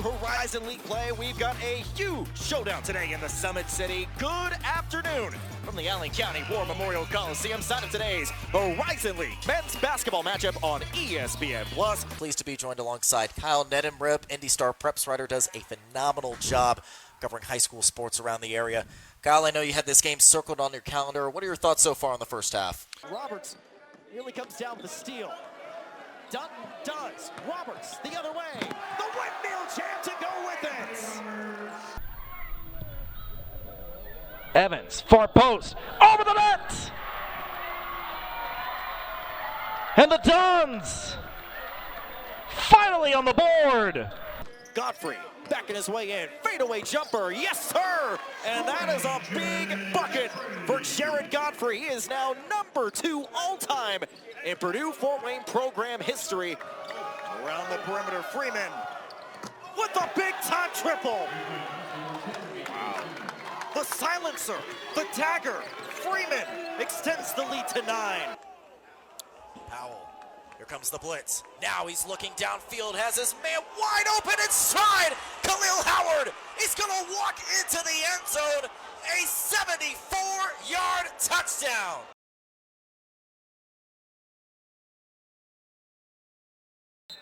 Horizon League play. We've got a huge showdown today in the Summit City. Good afternoon from the Allen County War Memorial Coliseum side of today's Horizon League men's basketball matchup on ESPN+. Pleased to be joined alongside Kyle Neddenrip. Indy Star Preps writer, does a phenomenal job covering high school sports around the area. Kyle, I know you had this game circled on your calendar. What are your thoughts so far in the first half? Roberts nearly comes down with the steal. Dutton does. Roberts the other way. The windmill jam to go with it. Evans, far post, over the net! And the Duns finally on the board! Godfrey backing his way in. Fadeaway jumper. Yes, sir! And that is a big bucket for Jared Godfrey. He is now number 2 all-time in Purdue Fort Wayne program history. Around the perimeter, Freeman with a big-time triple. Wow. The silencer, the dagger. Freeman extends the lead to 9. Powell. Here comes the blitz. Now he's looking downfield, has his man wide open in stride. Khalil Howard is going to walk into the end zone. A 74-yard touchdown.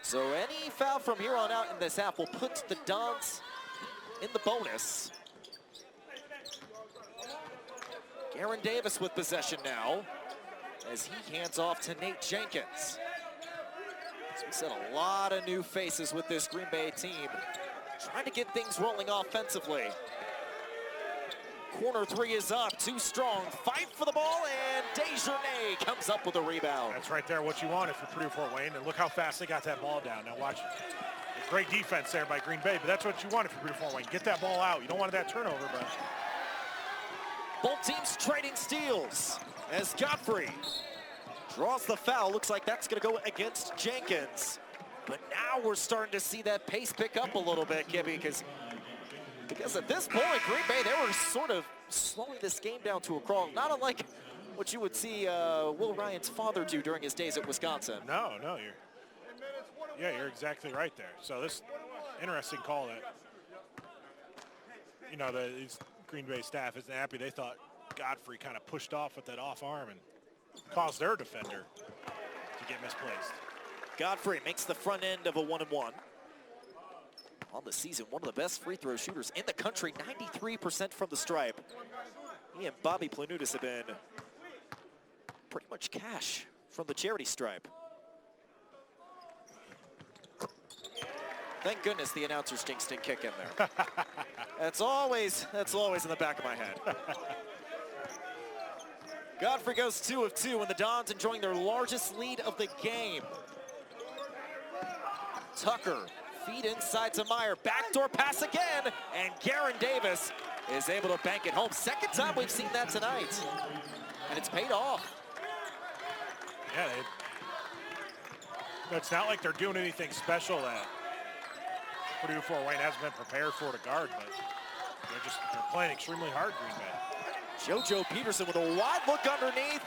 So any foul from here on out in this half will put the Dons in the bonus. Aaron Davis with possession now as he hands off to Nate Jenkins. So we said a lot of new faces with this Green Bay team, trying to get things rolling offensively. Corner 3 is up, too strong, fight for the ball, and Desjardins comes up with a rebound. That's right there what you want if you're Purdue Fort Wayne, and look how fast they got that ball down. Now watch, great defense there by Green Bay, but that's what you want if you're Purdue Fort Wayne. Get that ball out. You don't want that turnover, but... Both teams trading steals as Godfrey draws the foul. Looks like that's going to go against Jenkins. But now we're starting to see that pace pick up a little bit, Gibby, because at this point, Green Bay, they were sort of slowing this game down to a crawl, not unlike what you would see Will Ryan's father do during his days at Wisconsin. No, you're exactly right there. So this interesting call that, you know, these Green Bay staff isn't happy. They thought Godfrey kind of pushed off with that off arm and caused their defender to get misplaced. Godfrey makes the front end of a 1-and-1. On the season, one of the best free throw shooters in the country, 93% from the stripe. He and Bobby Planutis have been pretty much cash from the charity stripe. Thank goodness the announcer's jinx didn't kick in there. That's always in the back of my head. Godfrey goes 2 of 2, and the Dons enjoying their largest lead of the game. Tucker, feed inside to Meyer, backdoor pass again, and Garen Davis is able to bank it home. Second time we've seen that tonight, and it's paid off. Yeah, it's not like they're doing anything special that Purdue Fort Wayne hasn't been prepared for to guard, but they're playing extremely hard, Green Bay. JoJo Peterson with a wide look underneath.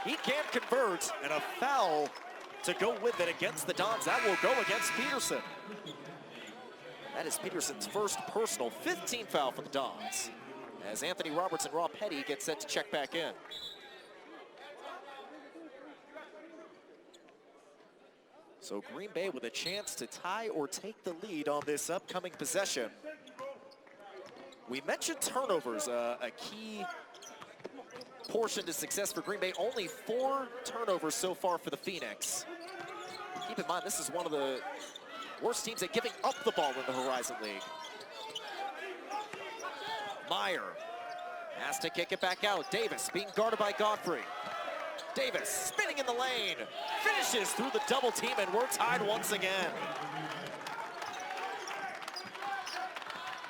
He can't convert, and a foul to go with it against the Dons. That will go against Peterson. That is Peterson's first personal 15th foul for the Dons, as Anthony Roberts and Rob Petty get set to check back in. So Green Bay with a chance to tie or take the lead on this upcoming possession. We mentioned turnovers, a key portion to success for Green Bay. Only 4 turnovers so far for the Phoenix. Keep in mind, this is one of the worst teams at giving up the ball in the Horizon League. Meyer has to kick it back out. Davis being guarded by Godfrey. Davis spinning in the lane, finishes through the double team, and we're tied once again.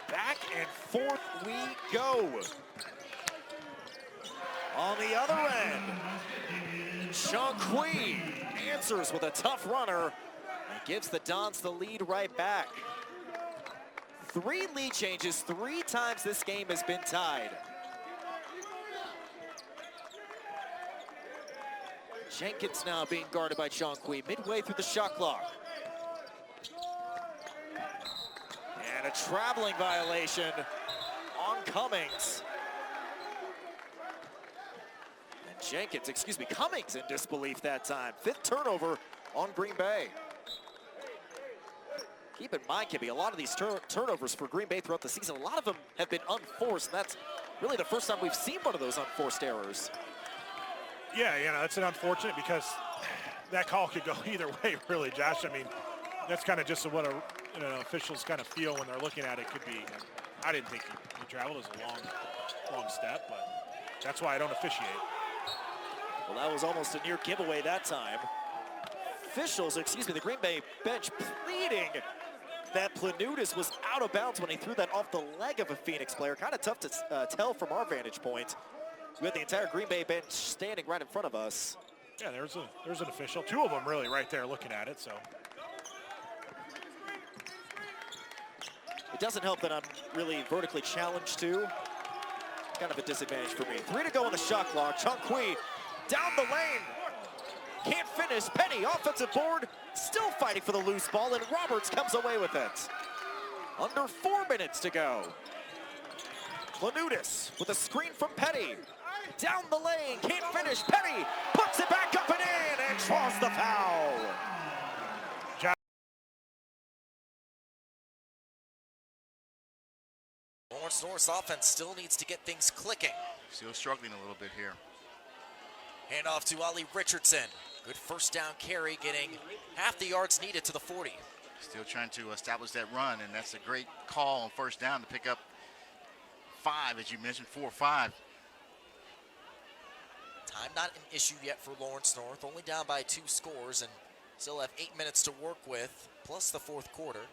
Back and forth we go. On the other end, Shankui answers with a tough runner and gives the Dons the lead right back. 3 lead changes, 3 times this game has been tied. Jenkins now being guarded by Shankui midway through the shot clock. And a traveling violation on Cummings. And Cummings in disbelief that time. 5th turnover on Green Bay. Keep in mind, Kibbe, a lot of these turnovers for Green Bay throughout the season, a lot of them have been unforced, and that's really the first time we've seen one of those unforced errors. Yeah, that's an unfortunate because that call could go either way, really, Josh. I mean, that's kind of just what officials kind of feel when they're looking at it could be. And I didn't think he traveled as a long step, but that's why I don't officiate. Well, that was almost a near giveaway that time. Officials, the Green Bay bench pleading that Planutis was out of bounds when he threw that off the leg of a Phoenix player. Kind of tough to tell from our vantage point. We had the entire Green Bay bench standing right in front of us. Yeah, there's an official. 2 of them really right there looking at it, so. It doesn't help that I'm really vertically challenged too. Kind of a disadvantage for me. 3 to go on the shot clock. Chungquee down the lane. Can't finish. Penny, offensive board, still fighting for the loose ball, and Roberts comes away with it. Under 4 minutes to go. Planutis with a screen from Penny. Down the lane, can't finish. Penny puts it back up and in and draws the foul. Lawrence North's offense still needs to get things clicking. Still struggling a little bit here. Handoff to Ollie Richardson. Good first down carry, getting half the yards needed to the 40. Still trying to establish that run, and that's a great call on first down to pick up 5, as you mentioned, 4 or 5. Time not an issue yet for Lawrence North, only down by 2 scores and still have 8 minutes to work with, plus the 4th quarter.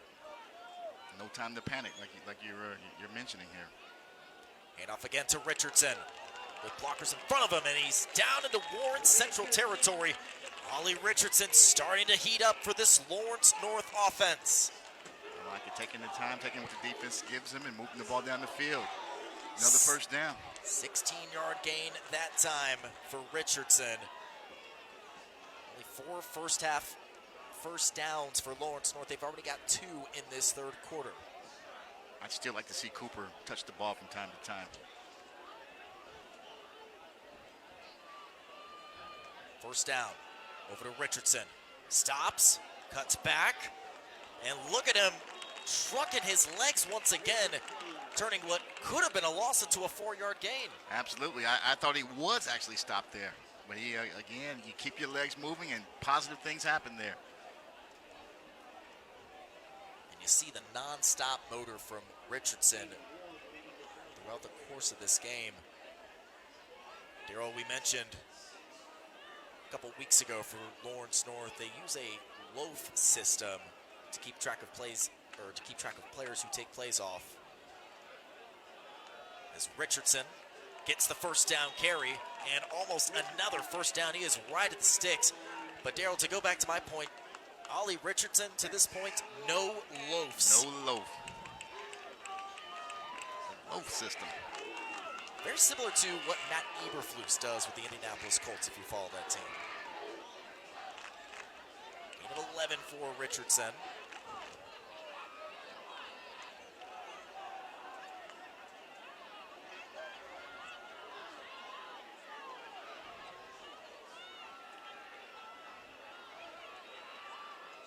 No time to panic, like you're mentioning here. Handoff again to Richardson. With blockers in front of him, and he's down into Warren Central territory. Ollie Richardson starting to heat up for this Lawrence North offense. I like it, taking the time, taking what the defense gives him and moving the ball down the field. Another first down. 16-yard gain that time for Richardson. Only 4 first half first downs for Lawrence North. They've already got 2 in this 3rd quarter. I'd still like to see Cooper touch the ball from time to time. First down, over to Richardson. Stops, cuts back, and look at him trucking his legs once again, turning what could have been a loss into a 4-yard gain. Absolutely. I thought he was actually stopped there. But he, again, you keep your legs moving and positive things happen there. And you see the non-stop motor from Richardson throughout the course of this game. Darryl, we mentioned a couple weeks ago for Lawrence North, they use a loaf system to keep track of plays, or to keep track of players who take plays off. As Richardson gets the first down carry and almost another first down. He is right at the sticks. But Darryl, to go back to my point, Ollie Richardson to this point, no loafs. No loaf. The loaf system. Very similar to what Matt Eberflus does with the Indianapolis Colts, if you follow that team. Gain of 11 for Richardson.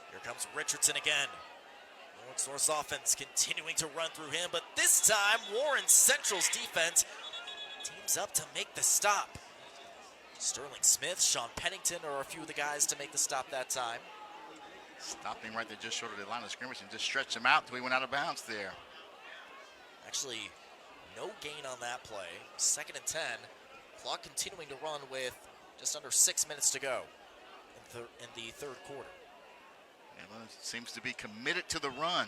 Here comes Richardson again. Lawrence North's offense continuing to run through him, but this time Warren Central's defense teams up to make the stop. Sterling Smith, Sean Pennington are a few of the guys to make the stop that time. Stopping right there just short of the line of scrimmage and just stretched him out until he went out of bounds there. Actually, no gain on that play. 2nd and 10. Clock continuing to run with just under 6 minutes to go in the 3rd quarter. And seems to be committed to the run.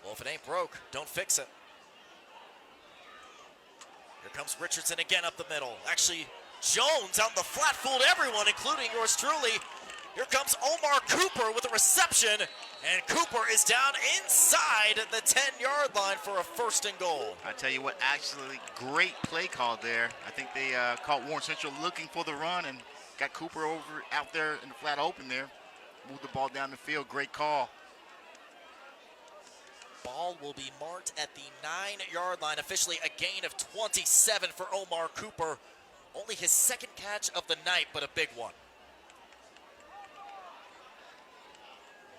Well, if it ain't broke, don't fix it. Here comes Richardson again up the middle. Actually, Jones out in the flat fooled everyone, including yours truly. Here comes Omar Cooper with a reception, and Cooper is down inside the 10-yard line for a 1st and goal. I tell you what, actually great play call there. I think they caught Warren Central looking for the run and got Cooper out there in the flat open there. Moved the ball down the field. Great call. Ball will be marked at the 9-yard line. Officially a gain of 27 for Omar Cooper. Only his second catch of the night, but a big one.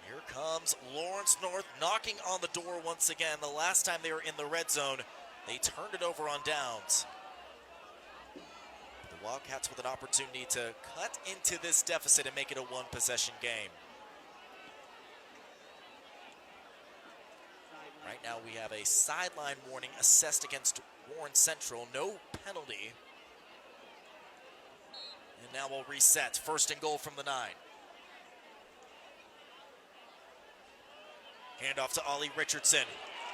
Here comes Lawrence North knocking on the door once again. The last time they were in the red zone, they turned it over on downs. The Wildcats with an opportunity to cut into this deficit and make it a one-possession game. Right now we have a sideline warning assessed against Warren Central. No penalty. And now we'll reset. First and goal from the 9. Handoff to Ollie Richardson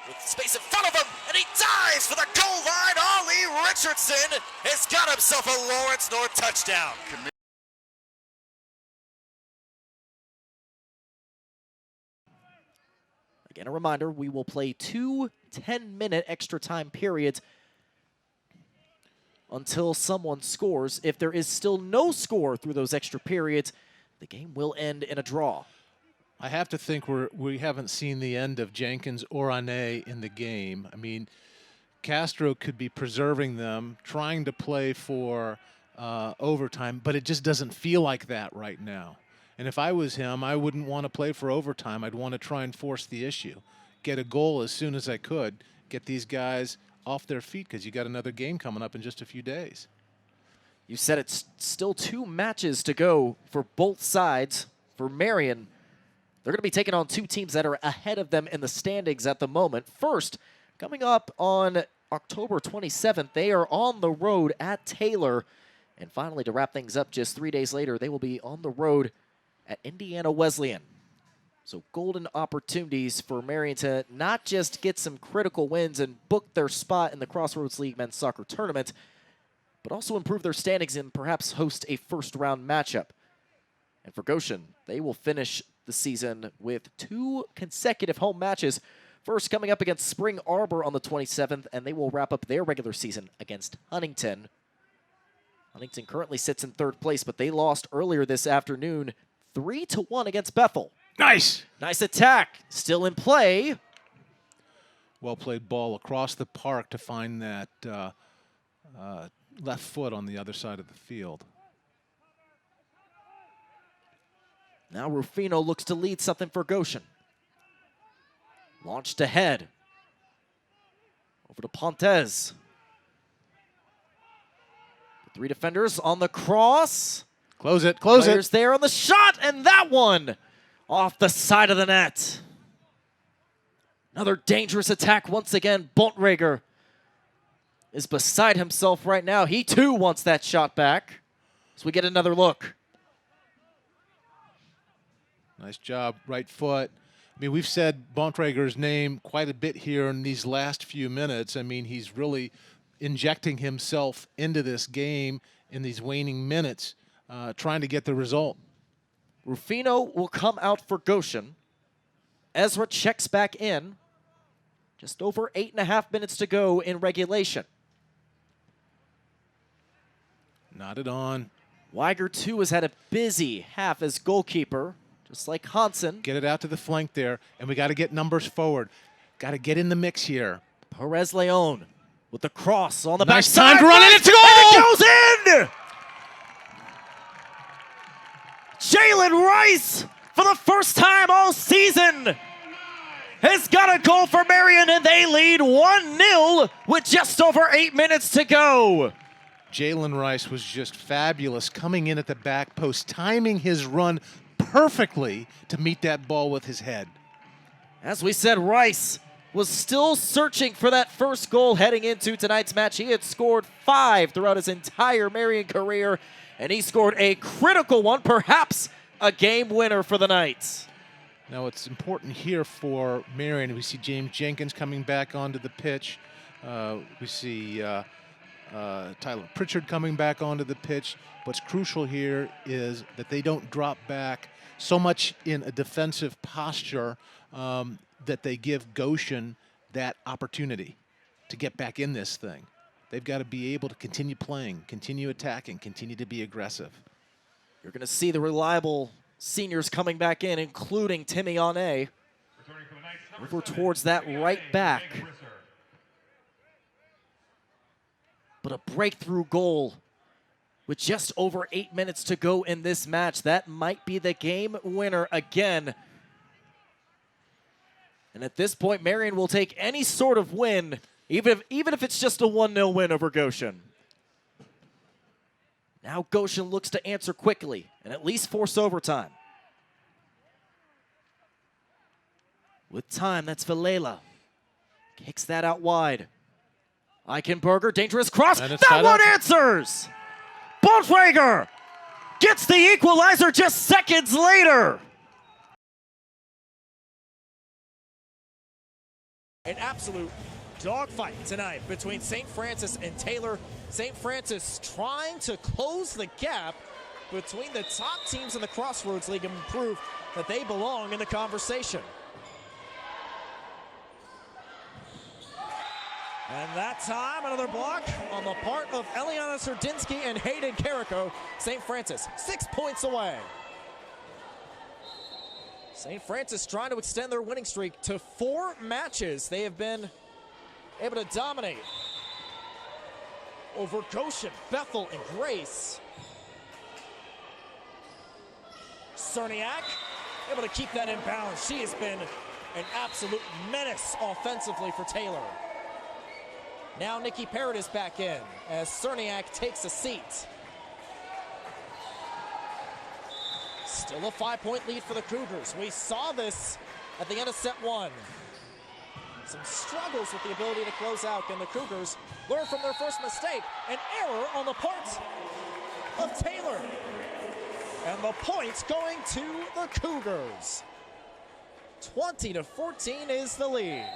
with space in front of him, and he dives for the goal line. Ollie Richardson has got himself a Lawrence North touchdown. Again, a reminder, we will play 2 10-minute extra time periods until someone scores. If there is still no score through those extra periods, the game will end in a draw. I have to think we haven't seen the end of Jenkins or Ayen in the game. I mean, Castro could be preserving them, trying to play for overtime, but it just doesn't feel like that right now. And if I was him, I wouldn't want to play for overtime. I'd want to try and force the issue, get a goal as soon as I could, get these guys off their feet because you got another game coming up in just a few days. You said it's still 2 matches to go for both sides. For Marion, they're going to be taking on 2 teams that are ahead of them in the standings at the moment. First, coming up on October 27th, they are on the road at Taylor. And finally, to wrap things up just 3 days later, they will be on the road at Indiana Wesleyan. So golden opportunities for Marion to not just get some critical wins and book their spot in the Crossroads League Men's Soccer Tournament, but also improve their standings and perhaps host a first-round matchup. And for Goshen, they will finish the season with 2 consecutive home matches. First coming up against Spring Arbor on the 27th, and they will wrap up their regular season against Huntington. Huntington currently sits in 3rd place, but they lost earlier this afternoon 3-1 against Bethel. Nice! Nice attack. Still in play. Well-played ball across the park to find that left foot on the other side of the field. Now Rufino looks to lead something for Goshen. Launched ahead. Over to Pontes. 3 defenders on the cross. Close it, close Players it. there on the shot, and that one off the side of the net. Another dangerous attack once again. Bontrager is beside himself right now. He too wants that shot back. So we get another look. Nice job, right foot. I mean, we've said Bontrager's name quite a bit here in these last few minutes. I mean, he's really injecting himself into this game in these waning minutes, trying to get the result. Rufino will come out for Goshen. Ezra checks back in. Just over 8.5 minutes to go in regulation. Nodded on. Weiger, too, has had a busy half as goalkeeper, just like Hansen. Get it out to the flank there, and we got to get numbers forward. Got to get in the mix here. Perez Leon with the cross on the nice backside. Time to run, and it's a goal! And it goes in! Jalen Rice, for the first time all season, has got a goal for Marion, and they lead 1-0 with just over 8 minutes to go. Jalen Rice was just fabulous coming in at the back post, timing his run perfectly to meet that ball with his head. As we said, Rice was still searching for that first goal heading into tonight's match. He had scored 5 throughout his entire Marion career, and he scored a critical one, perhaps a game winner for the Knights. Now it's important here for Marion. We see James Jenkins coming back onto the pitch. We see Tyler Pritchard coming back onto the pitch. What's crucial here is that they don't drop back so much in a defensive posture that they give Goshen that opportunity to get back in this thing. They've got to be able to continue playing, continue attacking, continue to be aggressive. You're going to see the reliable seniors coming back in, including Timmy Ayen. over towards that right back. But a breakthrough goal with just over 8 minutes to go in this match. That might be the game winner again. And at this point, Marion will take any sort of win, even if it's just a 1-0 win over Goshen. Now Goshen looks to answer quickly and at least force overtime. With time, that's Vilela. Kicks that out wide. Eichenberger, dangerous cross. That one answers! Bontrager gets the equalizer just seconds later. An absolute dogfight tonight between St. Francis and Taylor. St. Francis trying to close the gap between the top teams in the Crossroads League and prove that they belong in the conversation. And that time, another block on the part of Eliana Serdinsky and Hayden Carrico. St. Francis 6 points away. St. Francis trying to extend their winning streak to 4 matches. They have been able to dominate over Goshen, Bethel, and Grace. Cerniak able to keep that in bounds. She has been an absolute menace offensively for Taylor. Now Nikki Parrott is back in as Cerniak takes a seat. Still a 5-point lead for the Cougars. We saw this at the end of set 1. Some struggles with the ability to close out. Can the Cougars learn from their first mistake? An error on the part of Taylor. And the points going to the Cougars. 20-14 is the lead.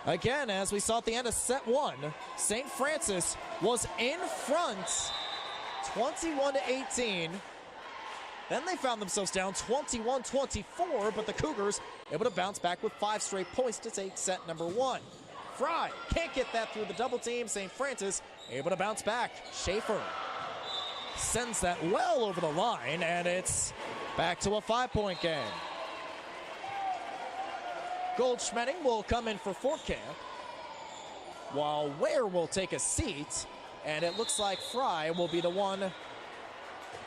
Again, as we saw at the end of set 1, St. Francis was in front 21-18. Then they found themselves down 21-24, but the Cougars able to bounce back with 5 straight points to take set number 1. Fry can't get that through the double team. St. Francis able to bounce back. Schaefer sends that well over the line, and it's back to a 5-point game. Goldschmeding will come in for Fort Camp, while Ware will take a seat, and it looks like Fry will be the one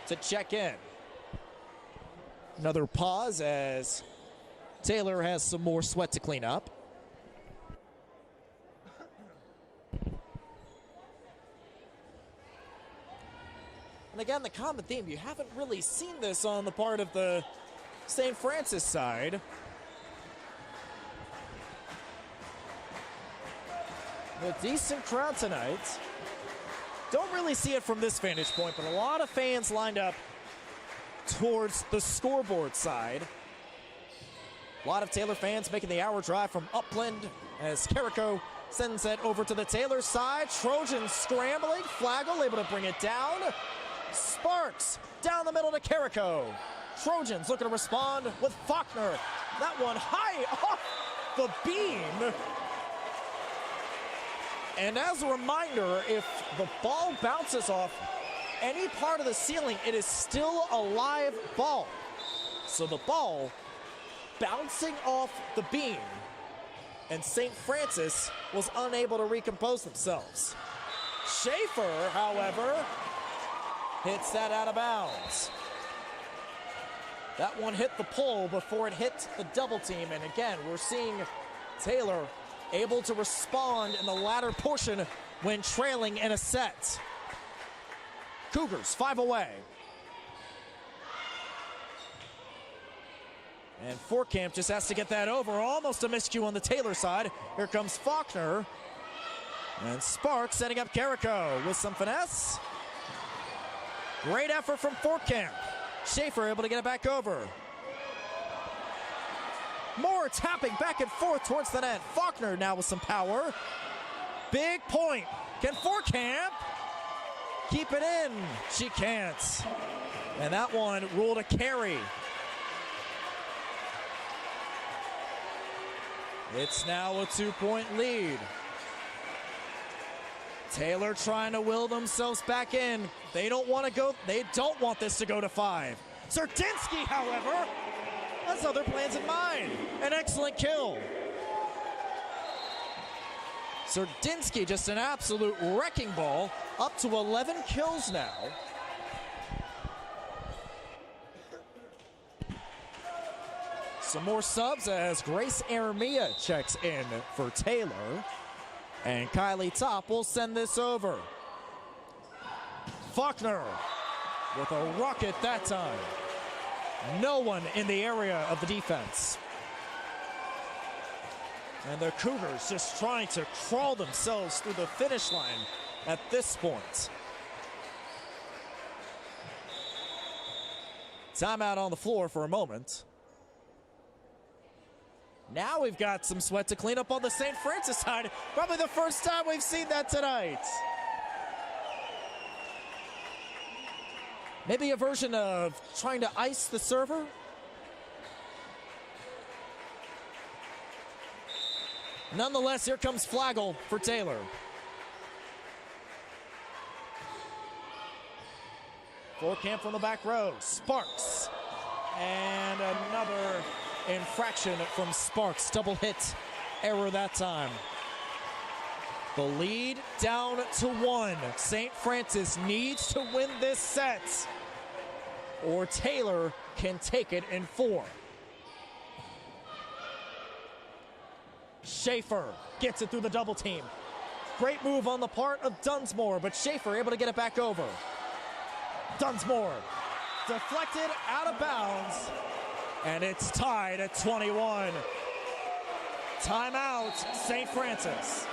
to check in. Another pause as Taylor has some more sweat to clean up. And again, the common theme, you haven't really seen this on the part of the St. Francis side. A decent crowd tonight. Don't really see it from this vantage point, but a lot of fans lined up towards the scoreboard side. A lot of Taylor fans making the hour drive from Upland as Carrico sends it over to the Taylor side. Trojans scrambling. Flagel able to bring it down. Sparks down the middle to Carrico. Trojans looking to respond with Faulkner. That one high off the beam. And as a reminder, if the ball bounces off any part of the ceiling, it is still a live ball. So the ball bouncing off the beam, and St. Francis was unable to recompose themselves. Schaefer, however, hits that out of bounds. That one hit the pole before it hit the double team, and again, we're seeing Taylor able to respond in the latter portion when trailing in a set. Cougars 5 away. And Fort Camp just has to get that over. Almost a miscue on the Taylor side. Here comes Faulkner. And Sparks setting up Carrico with some finesse. Great effort from Fort Camp. Schaefer able to get it back over. More tapping back and forth towards the net. Faulkner now with some power. Big point. Can Fort Camp keep it in? She can't. And that one ruled a carry. It's now a 2-point lead. Taylor trying to will themselves back in. They don't want to go. They don't want this to go to 5. Serdinsky, however, has other plans in mind. An excellent kill. Serdinsky just an absolute wrecking ball, up to 11 kills now. Some more subs as Grace Aramia checks in for Taylor. And Kylie Top will send this over. Faulkner with a rocket that time. No one in the area of the defense. And the Cougars just trying to crawl themselves through the finish line at this point. Timeout on the floor for a moment. Now we've got some sweat to clean up on the St. Francis side. Probably the first time we've seen that tonight. Maybe a version of trying to ice the server. Nonetheless, here comes Flagel for Taylor. Camp from the back row. Sparks. And another infraction from Sparks. Double hit error that time. The lead down to 1. St. Francis needs to win this set, or Taylor can take it in 4. Schaefer gets it through the double team. Great move on the part of Dunsmore, but Schaefer able to get it back over. Dunsmore deflected out of bounds, and it's tied at 21. Timeout, St. Francis.